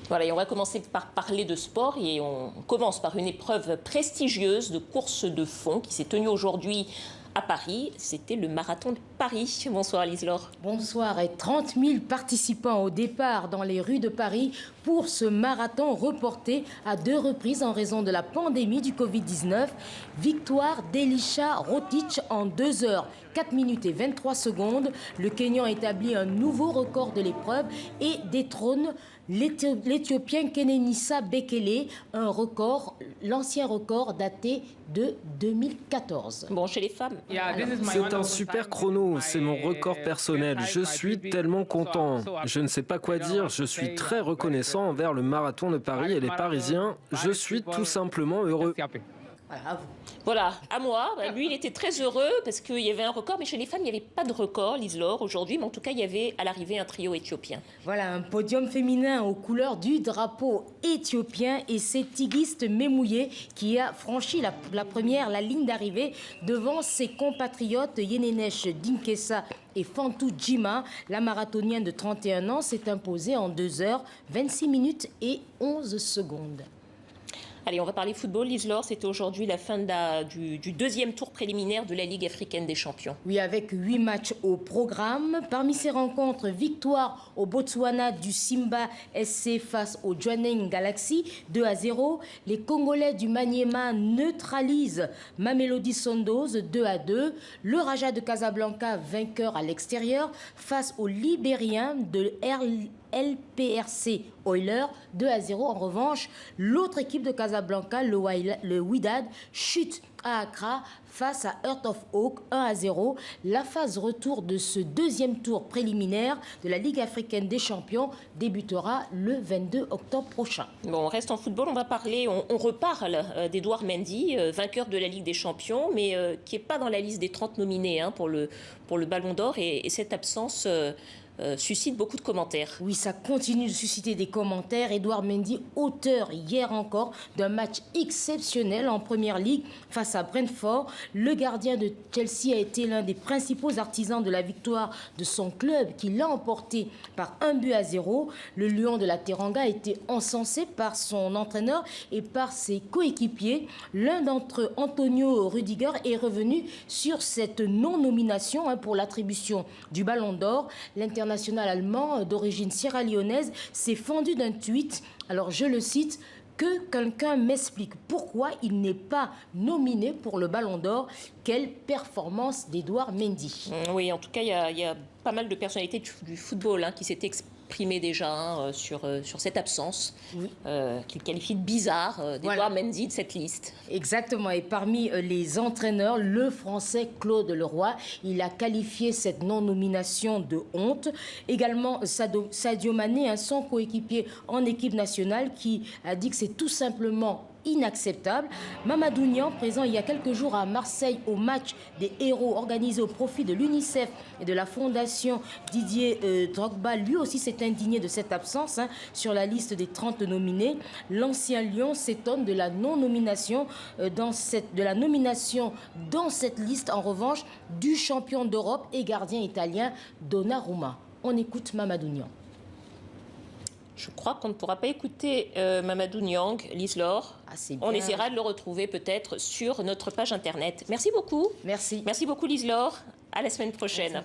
Voilà, et on va commencer par parler de sport et on commence par une épreuve prestigieuse de course de fond qui s'est tenue aujourd'hui à Paris. C'était le marathon de Paris. Bonsoir Lise-Laure. Bonsoir, et 30 000 participants au départ dans les rues de Paris pour ce marathon reporté à 2 reprises en raison de la pandémie du Covid-19. Victoire d'Elisha Rotich en 2 heures, 4 minutes et 23 secondes. Le Kenyan établit un nouveau record de l'épreuve et détrône l'Éthiopien Kenenisa Bekele, l'ancien record daté de 2014. Bon, chez les femmes. C'est un super chrono, c'est mon record personnel. Je suis tellement content. Je ne sais pas quoi dire, je suis très reconnaissant envers le marathon de Paris et les Parisiens. Je suis tout simplement heureux. Voilà, à moi. Lui, il était très heureux parce qu'il y avait un record, mais chez les femmes, il n'y avait pas de record, Lise-Laure, aujourd'hui. Mais en tout cas, il y avait à l'arrivée un trio éthiopien. Voilà, un podium féminin aux couleurs du drapeau éthiopien. Et c'est Tigist Memouye qui a franchi la ligne d'arrivée devant ses compatriotes Yenenesh Dinkesa et Fantou Djima. La marathonienne de 31 ans s'est imposée en 2 heures, 26 minutes et 11 secondes. Allez, on va parler football, Lise-Laure. C'était aujourd'hui la fin du deuxième tour préliminaire de la Ligue africaine des champions. Oui, avec 8 matchs au programme. Parmi ces rencontres, victoire au Botswana du Simba SC face au Jwaneng Galaxy, 2-0. Les Congolais du Maniema neutralisent Mamelodi Sundowns, 2-2. Le Raja de Casablanca, vainqueur à l'extérieur, face aux Libériens de LPRC Oilers, 2-0. En revanche, l'autre équipe de Casablanca, le Wydad, chute à Accra face à Heart of Oak, 1-0. La phase retour de ce deuxième tour préliminaire de la Ligue africaine des champions débutera le 22 octobre prochain. Bon, on reste en football, on reparle d'Edouard Mendy, vainqueur de la Ligue des champions, mais qui n'est pas dans la liste des 30 nominés pour le Ballon d'Or, et cette absence suscite beaucoup de commentaires. Oui, ça continue de susciter des commentaires. Edouard Mendy, auteur hier encore d'un match exceptionnel en Première Ligue face à Brentford. Le gardien de Chelsea a été l'un des principaux artisans de la victoire de son club qui l'a emporté par 1-0. Le Lion de la Teranga a été encensé par son entraîneur et par ses coéquipiers. L'un d'entre eux, Antonio Rudiger, est revenu sur cette non-nomination pour l'attribution du Ballon d'Or. L'international allemand d'origine sierra-léonaise s'est fendu d'un tweet. Alors je le cite: que quelqu'un m'explique pourquoi il n'est pas nominé pour le Ballon d'Or. Quelle performance d'Edouard Mendy. Oui, en tout cas, il y a pas mal de personnalités du football qui s'étaient exprimées déjà sur cette absence, oui. Qu'il qualifie de bizarre d'Edouard Mendy de cette liste. Exactement, et parmi les entraîneurs, le Français Claude Leroy, il a qualifié cette non-nomination de honte. Également Sadio Mané, son coéquipier en équipe nationale, qui a dit que c'est tout simplement inacceptable. Mamadou Niang, présent il y a quelques jours à Marseille au match des héros organisé au profit de l'UNICEF et de la fondation Didier Drogba, lui aussi s'est indigné de cette absence sur la liste des 30 nominés. L'ancien Lion s'étonne de la non-nomination dans cette liste, en revanche, du champion d'Europe et gardien italien Donnarumma. On écoute Mamadou Niang. Je crois qu'on ne pourra pas écouter Mamadou Niang, Lise-Laure. On essaiera de le retrouver peut-être sur notre page internet. Merci beaucoup. Merci. Merci beaucoup Lise-Laure. À la semaine prochaine. Merci.